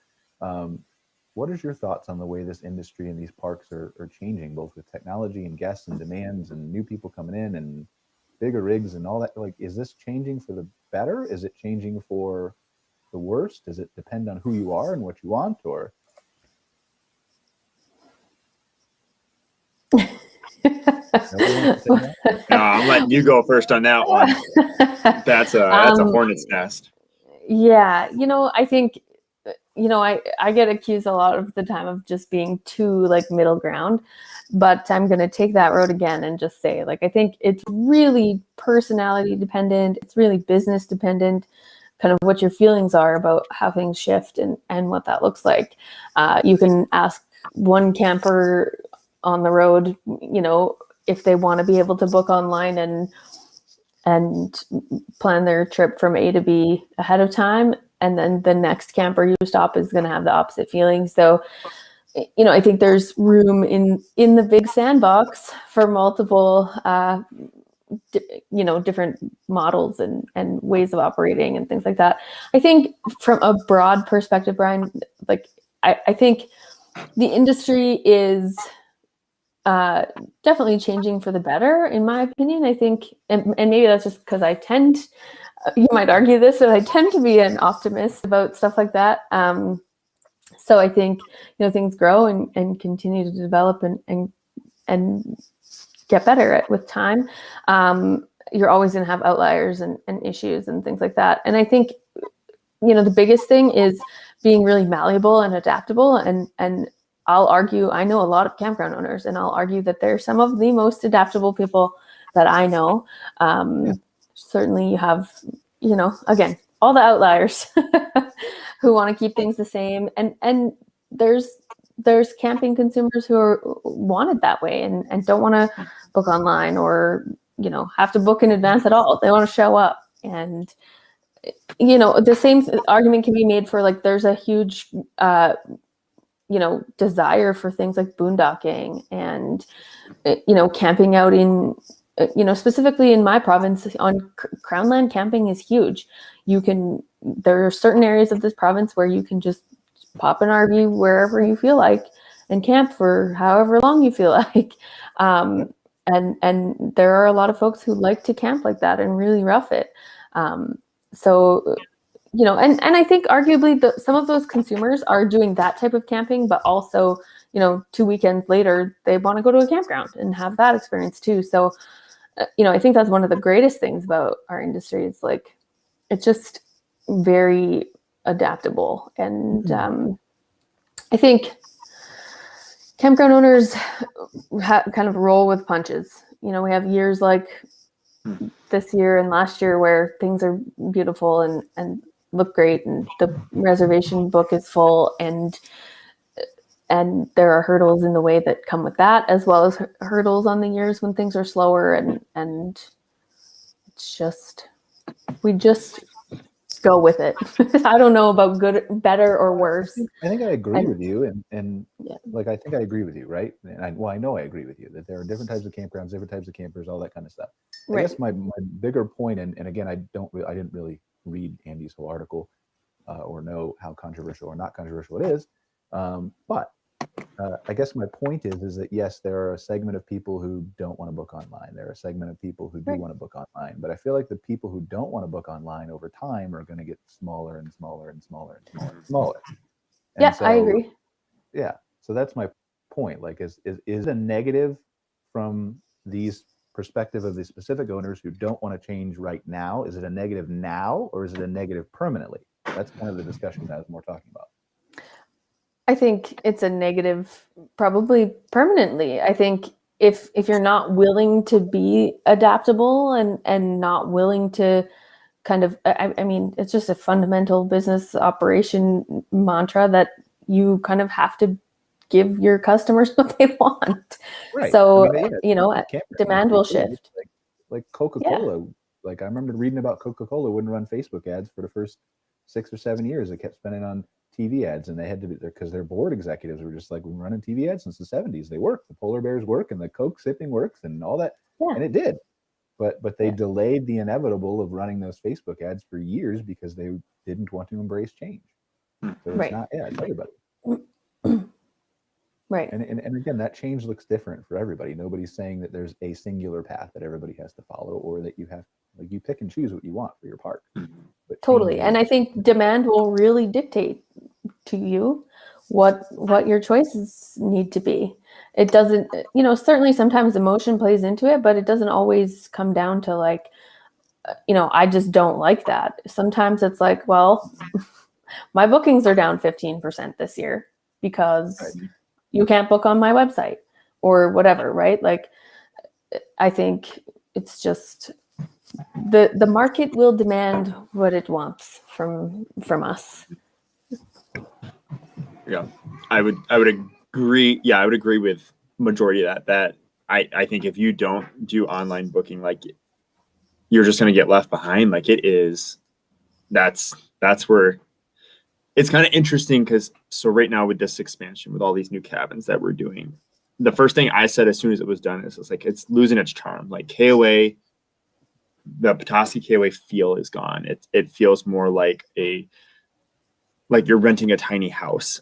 What is your thoughts on the way this industry and these parks are changing, both with technology and guests and demands and new people coming in and bigger rigs and all that? Like, is this changing for the better? Is it changing for the worst? Does it depend on who you are and what you want, or? No, I'm letting you go first on that one. That's a hornet's nest. Yeah, I think, I get accused a lot of the time of just being too like middle ground, but I'm going to take that road again and just say, like, I think it's really personality dependent. It's really business dependent, kind of what your feelings are about how things shift and what that looks like. You can ask one camper on the road, if they want to be able to book online and plan their trip from A to B ahead of time. And then the next camper you stop is going to have the opposite feeling. So, I think there's room in the big sandbox for multiple, different models and ways of operating and things like that. I think from a broad perspective, Brian, like, I think the industry is definitely changing for the better, in my opinion. I think, and maybe that's just because you might argue this, but I tend to be an optimist about stuff like that. So I think, things grow and continue to develop and get better with time. You're always going to have outliers and issues and things like that. And I think, the biggest thing is being really malleable and adaptable. And I'll argue, I know a lot of campground owners, and I'll argue that they're some of the most adaptable people that I know. Certainly you have, again, all the outliers who want to keep things the same. And there's camping consumers who want it that way and don't want to book online or, have to book in advance at all. They want to show up. And, the same argument can be made for, like, there's a huge, desire for things like boondocking and, camping out in, specifically in my province on Crown land, camping is huge. There are certain areas of this province where you can just pop an RV wherever you feel like and camp for however long you feel like. And there are a lot of folks who like to camp like that and really rough it. So, and I think arguably some of those consumers are doing that type of camping, but also, 2 weekends later, they want to go to a campground and have that experience too. So, I think that's one of the greatest things about our industry. It's like, it's just very adaptable. And I think campground owners kind of roll with punches. We have years like this year and last year where things are beautiful and look great, and the reservation book is full, and and there are hurdles in the way that come with that, as well as hurdles on the years when things are slower, and it's just, we just go with it. I don't know about good, better, or worse. I think I agree with you, and like, I think I agree with you, right? And I know I agree with you that there are different types of campgrounds, different types of campers, all that kind of stuff. I guess my bigger point, and again, I didn't really read Andy's whole article or know how controversial or not controversial it is, but I guess my point is that yes, there are a segment of people who don't want to book online. There are a segment of people who do want to book online, but I feel like the people who don't want to book online over time are going to get smaller and smaller and smaller and smaller and smaller. And I agree. Yeah, so that's my point. Like, is it a negative from these perspective of the specific owners who don't want to change right now? Is it a negative now, or is it a negative permanently? That's kind of the discussion I was more talking about. I think it's a negative, probably permanently. I think if you're not willing to be adaptable and not willing to kind of, I mean, it's just a fundamental business operation mantra that you kind of have to give your customers what they want. Right. So, demand will shift. Like Coca-Cola. Yeah. Like, I remember reading about Coca-Cola wouldn't run Facebook ads for the first 6 or 7 years. They kept spending on TV ads, and they had to be there because their board executives were just like, we've been running TV ads since the 70s. They work. The polar bears work, and the Coke sipping works, and all that. Yeah. And it did. But they delayed the inevitable of running those Facebook ads for years because they didn't want to embrace change. So it's not, it's everybody. Right. And again, that change looks different for everybody. Nobody's saying that there's a singular path that everybody has to follow, or that you have, like, you pick and choose what you want for your park. But totally. And I think demand will really dictate to you what your choices need to be. It doesn't, certainly sometimes emotion plays into it, but it doesn't always come down to like, I just don't like that. Sometimes it's like, well, my bookings are down 15% this year because you can't book on my website or whatever, right? Like, I think it's just the market will demand what it wants from us. Yeah, I would agree. Yeah, I would agree with majority of that I think if you don't do online booking, like, you're just going to get left behind. Like, it is, that's where it's kind of interesting, because so right now with this expansion, with all these new cabins that we're doing, the first thing I said as soon as it was done is, it's like, it's losing its charm. Like, KOA, the Petoskey KOA feel is gone. It feels more like you're renting a tiny house.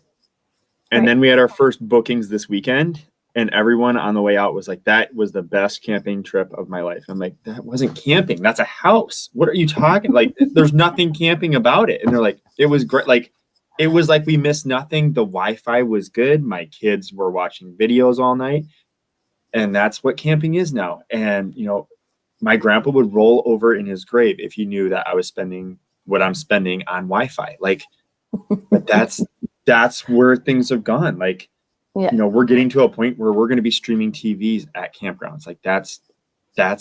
And then we had our first bookings this weekend, and everyone on the way out was like, that was the best camping trip of my life. I'm like, that wasn't camping. That's a house. What are you talking? Like, there's nothing camping about it. And they're like, it was great. Like, it was like we missed nothing. The Wi-Fi was good. My kids were watching videos all night. And that's what camping is now. And, my grandpa would roll over in his grave if he knew that I was spending what I'm spending on Wi-Fi. Like, but that's where things have gone. Like, we're getting to a point where we're going to be streaming TVs at campgrounds. Like, that's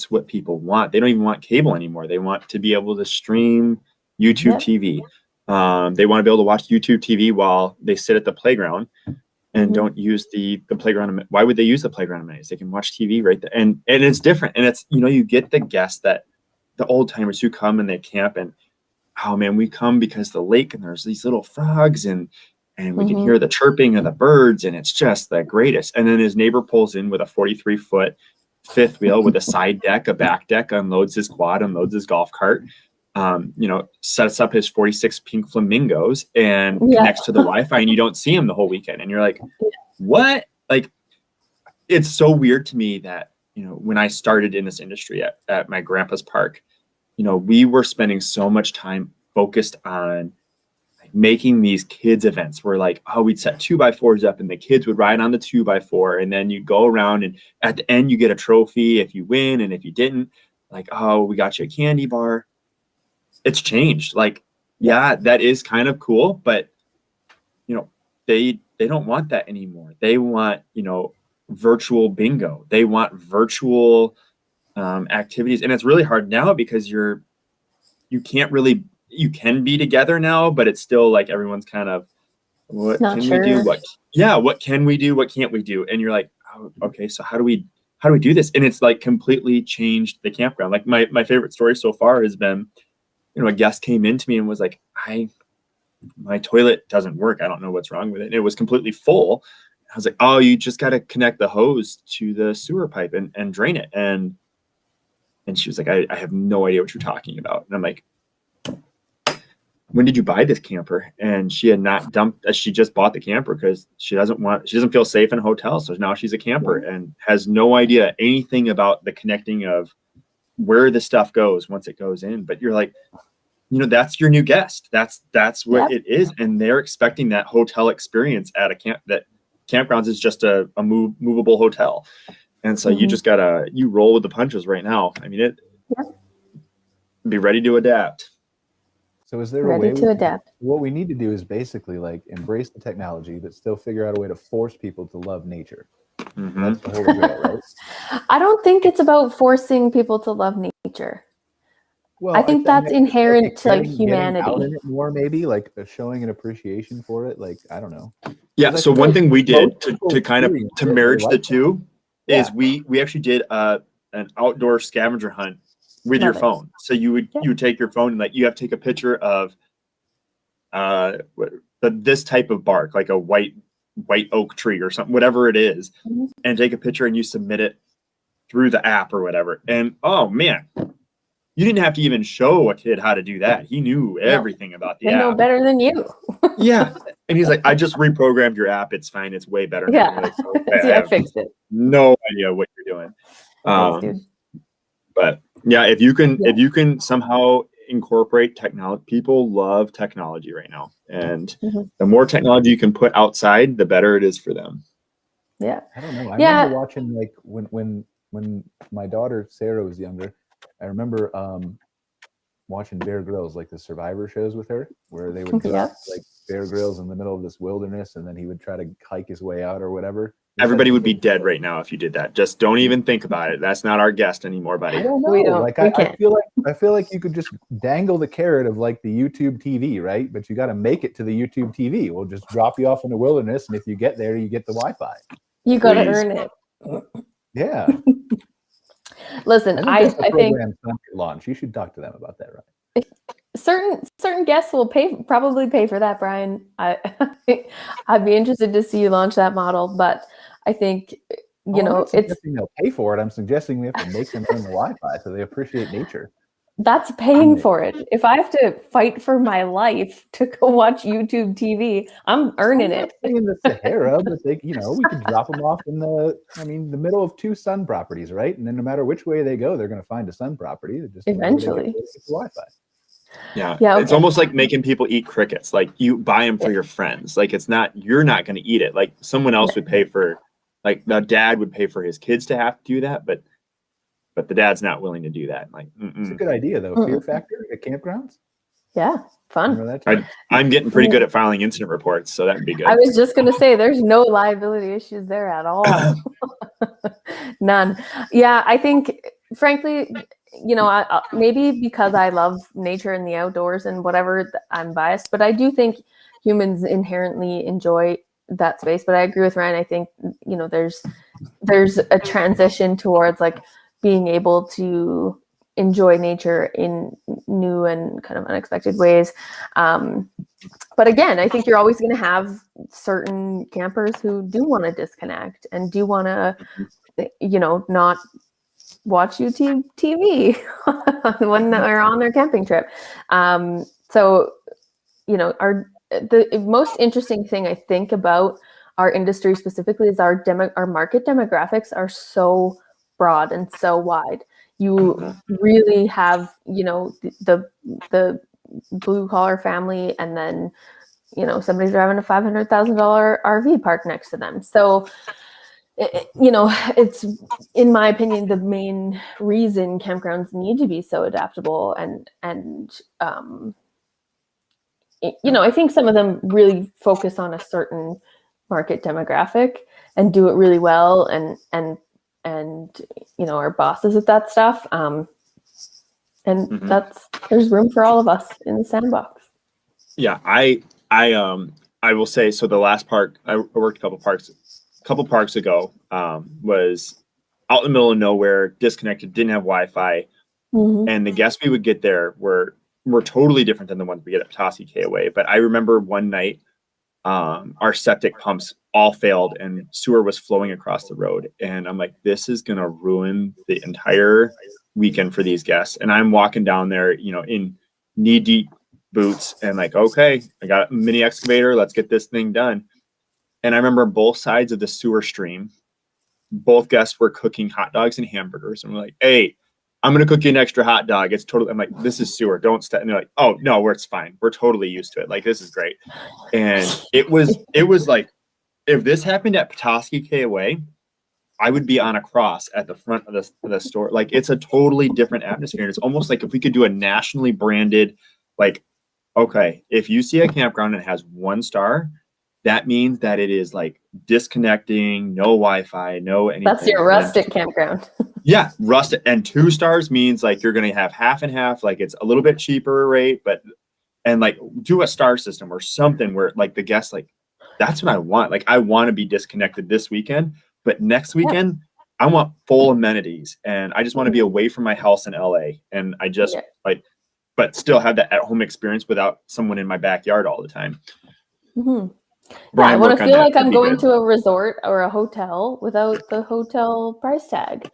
what people want. They don't even want cable anymore. They want to be able to stream YouTube TV. They want to be able to watch YouTube TV while they sit at the playground and don't use the playground. Why would they use the playground amenities? They can watch TV right there. And it's different. And it's, you get the guests, that the old timers who come and they camp, and, oh man, we come because the lake and there's these little frogs and we can hear the chirping of the birds, and it's just the greatest. And then his neighbor pulls in with a 43-foot fifth wheel with a side deck, a back deck, unloads his quad, unloads his golf cart, sets up his 46 pink flamingos and connects to the Wi-Fi, and you don't see him the whole weekend. And you're like, what? Like, it's so weird to me that, when I started in this industry at my grandpa's park, we were spending so much time focused on making these kids events where, like, we'd set 2x4s up and the kids would ride on the 2x4, and then you go around and at the end you get a trophy if you win, and if you didn't, like, we got you a candy bar. It's changed. Like, that is kind of cool, but they don't want that anymore. They want, virtual bingo. They want virtual activities. And it's really hard now because you can be together now, but it's still like everyone's kind of what can we do? What can we do? What can't we do? And you're like, oh, okay, so how do we do this? And it's like completely changed the campground. Like my favorite story so far has been, a guest came into me and was like, my toilet doesn't work. I don't know what's wrong with it. And it was completely full. I was like, oh, you just got to connect the hose to the sewer pipe and drain it. And she was like, I have no idea what you're talking about. And I'm like, when did you buy this camper? And she had not she just bought the camper because she doesn't feel safe in a hotel. So now she's a camper and has no idea anything about the connecting of where the stuff goes once it goes in. But you're like, that's your new guest. That's what it is. And they're expecting that hotel experience at a that campgrounds is just a movable hotel. And so you just you roll with the punches right now. I mean, be ready to adapt. So is there a way to adapt? What we need to do is basically like embrace the technology, but still figure out a way to force people to love nature. That's the whole goal, right? I don't think it's about forcing people to love nature. Well, I think that's inherent to like humanity. Out in it more, maybe like showing an appreciation for it. Like, I don't know. Yeah. So one thing we did to kind of to merge the two is we actually did an outdoor scavenger hunt with your phone. So you would take your phone and like you have to take a picture of this type of bark, like a white oak tree or something, whatever it is, and take a picture and you submit it through the app or whatever. And oh man, you didn't have to even show a kid how to do that. He knew everything about the app. I know better than you. Yeah. And he's like, I just reprogrammed your app. It's fine. It's way better. Yeah. Like, okay, I fixed it. No idea what you're doing. But yeah, if you can somehow incorporate technology, people love technology right now. And the more technology you can put outside, the better it is for them. Yeah. I don't know. I remember watching like when my daughter Sarah was younger, I remember watching Bear Grylls, like the Survivor shows with her, where they would go out, like Bear Grylls in the middle of this wilderness, and then he would try to hike his way out or whatever. Everybody would be dead right now if you did that. Just don't even think about it. That's not our guest anymore, buddy. I don't know. I feel like you could just dangle the carrot of like the YouTube TV, right? But you got to make it to the YouTube TV. We'll just drop you off in the wilderness, and if you get there, you get the Wi-Fi. You got to earn it. Yeah. Listen, I think launch. You should talk to them about that, right? Certain guests will probably pay for that, Brian. I'd be interested to see you launch that model, but I think I'm not suggesting they'll pay for it. I'm suggesting we have to make them earn the Wi-Fi so they appreciate nature. That's paying for it. If I have to fight for my life to go watch YouTube TV, I'm earning it. In the Sahara, but we could drop them off in the middle of two sun properties, right? And then no matter which way they go, they're going to find a sun property. Just eventually get the Wi-Fi. Yeah. Okay. It's almost like making people eat crickets. Like you buy them for your friends. Like you're not going to eat it. Like someone else would pay for, like the dad would pay for his kids to have to do that, but the dad's not willing to do that. Like, it's a good idea though. Fear factor at campgrounds. Yeah, fun. I'm getting pretty good at filing incident reports, so that'd be good. I was just going to say, there's no liability issues there at all. None. Yeah, I think, frankly, maybe because I love nature and the outdoors and whatever, I'm biased, but I do think humans inherently enjoy that space. But I agree with Ryan. I think, there's a transition towards like being able to enjoy nature in new and kind of unexpected ways. But again, I think you're always going to have certain campers who do want to disconnect and do want to, not watch YouTube TV when they're on their camping trip. The most interesting thing I think about our industry specifically is our market demographics are so broad and so wide. You really have, the blue collar family, and then, somebody's driving a $500,000 RV parked next to them. So, it's, in my opinion, the main reason campgrounds need to be so adaptable. I think some of them really focus on a certain market demographic and do it really well, and our bosses at that stuff. There's room for all of us in the sandbox. Yeah. I I will say, so the last park, I worked a couple parks ago, was out in the middle of nowhere, disconnected, didn't have Wi-Fi. Mm-hmm. And the guests we would get there were totally different than the ones we get at Petoskey KOA. But I remember one night, our septic pumps all failed and sewer was flowing across the road. And I'm like, this is going to ruin the entire weekend for these guests. And I'm walking down there, in knee deep boots and like, okay, I got a mini excavator. Let's get this thing done. And I remember both sides of the sewer stream, both guests were cooking hot dogs and hamburgers. And we're like, hey, I'm going to cook you an extra hot dog. It's totally, I'm like, this is sewer. Don't step. And they're like, oh no, it's fine. We're totally used to it. Like, this is great. And it was like, if this happened at Petoskey KOA, I would be on a cross at the front of the store. Like, it's a totally different atmosphere. And it's almost like if we could do a nationally branded, like, okay, if you see a campground that has 1 star, that means that it is like disconnecting, no Wi-Fi, no anything. That's your rustic campground. Yeah, rustic. And 2 stars means like you're going to have half and half, like it's a little bit cheaper rate, and like do a star system or something where like the guests, like, that's what I want. Like, I want to be disconnected this weekend, but next weekend, I want full amenities and I just want to be away from my house in LA. And I just but still have that at-home experience without someone in my backyard all the time. Mm-hmm. Brian, I want to feel like I'm going to a resort or a hotel without the hotel price tag.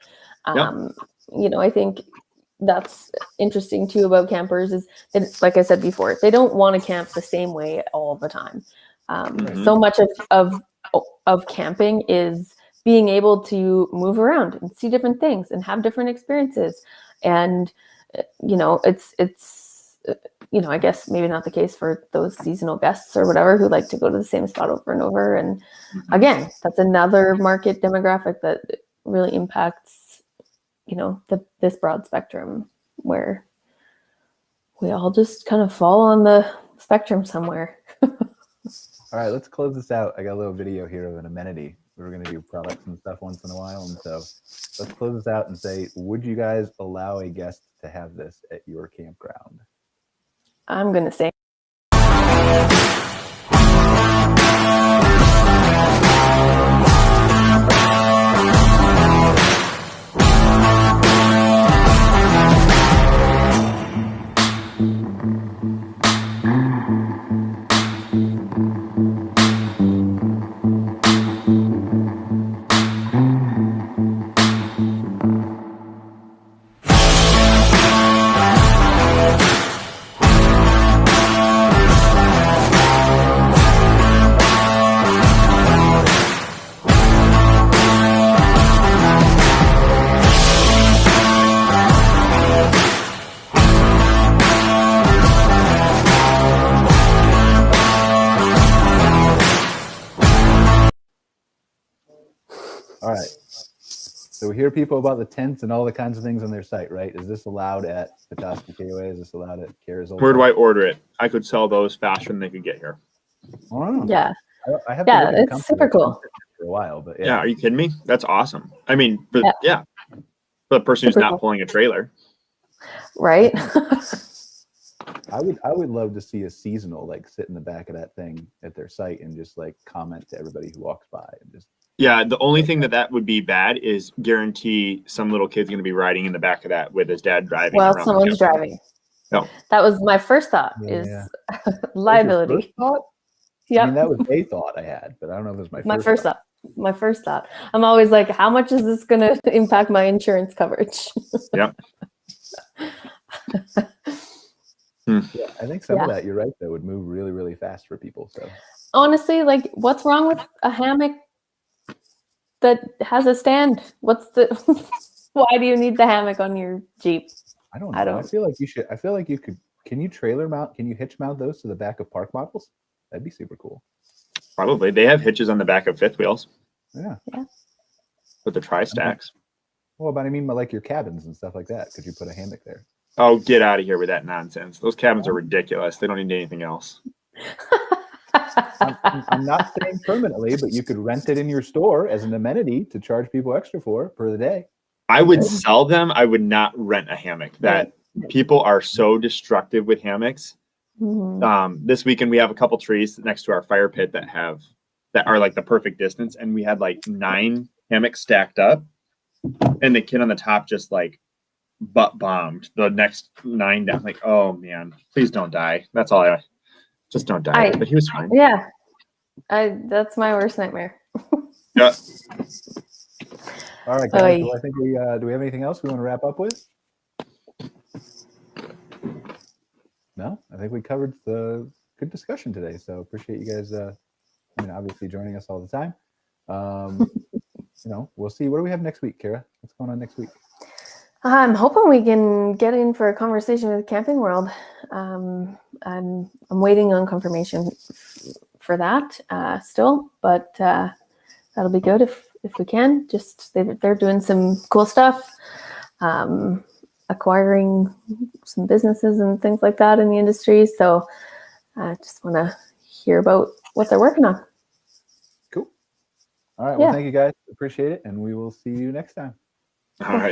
I think that's interesting too about campers is that, like I said before, they don't want to camp the same way all the time. So much of camping is being able to move around and see different things and have different experiences. And, it's I guess maybe not the case for those seasonal guests or whatever who like to go to the same spot over and over. And again, that's another market demographic that really impacts, this broad spectrum where we all just kind of fall on the spectrum somewhere. All right, let's close this out. I got a little video here of an amenity. We were going to do products and stuff once in a while. And so let's close this out and say, would you guys allow a guest to have this at your campground? I'm going to say. All right. So we hear people about the tents and all the kinds of things on their site, right? Is this allowed at Petoskey KOA? Is this allowed at Cara's? Where do I order it? I could sell those faster than they could get here. Oh, yeah. I have it's super cool. For a while, but yeah. Are you kidding me? That's awesome. I mean, but for the person who's not pulling a trailer, right? I would love to see a seasonal like sit in the back of that thing at their site and just like comment to everybody who walks by and just. Yeah, the only thing that would be bad is guarantee some little kid's going to be riding in the back of that with his dad driving. Well, someone's driving. No, that was my first thought liability. Yeah, I mean, that was a thought I had, but I don't know if it was my first thought. My first thought. I'm always like, how much is this going to impact my insurance coverage? Yep. Yeah, I think some of that, you're right, though, would move really, really fast for people. So honestly, like, what's wrong with a hammock that has a stand? Why do you need the hammock on your Jeep? I don't know. I feel like you should. I feel like you could. Can you trailer mount? Can you hitch mount those to the back of park models? That'd be super cool. Probably. They have hitches on the back of fifth wheels. Yeah. With the tri-stacks. Well, but I mean, like your cabins and stuff like that. Could you put a hammock there? Oh, get out of here with that nonsense. Those cabins are ridiculous. They don't need anything else. I'm not saying permanently, but you could rent it in your store as an amenity to charge people extra for per the day. I would sell them. I would not rent a hammock. That people are so destructive with hammocks This weekend we have a couple trees next to our fire pit that are like the perfect distance, and we had like 9 hammocks stacked up, and the kid on the top just like butt bombed the next 9 down. Like, oh man, please don't die. That's all just don't die. But he was fine. Yeah. That's my worst nightmare. Yeah. All right, guys. Well, I think do we have anything else we want to wrap up with? No, I think we covered the good discussion today. So appreciate you guys. Obviously joining us all the time. We'll see. What do we have next week, Cara? What's going on next week? I'm hoping we can get in for a conversation with Camping World. I'm waiting on confirmation for that still, but that'll be good if we can. Just they're doing some cool stuff, acquiring some businesses and things like that in the industry. So I just want to hear about what they're working on. Cool. All right. Well, thank you guys. Appreciate it. And we will see you next time. All right.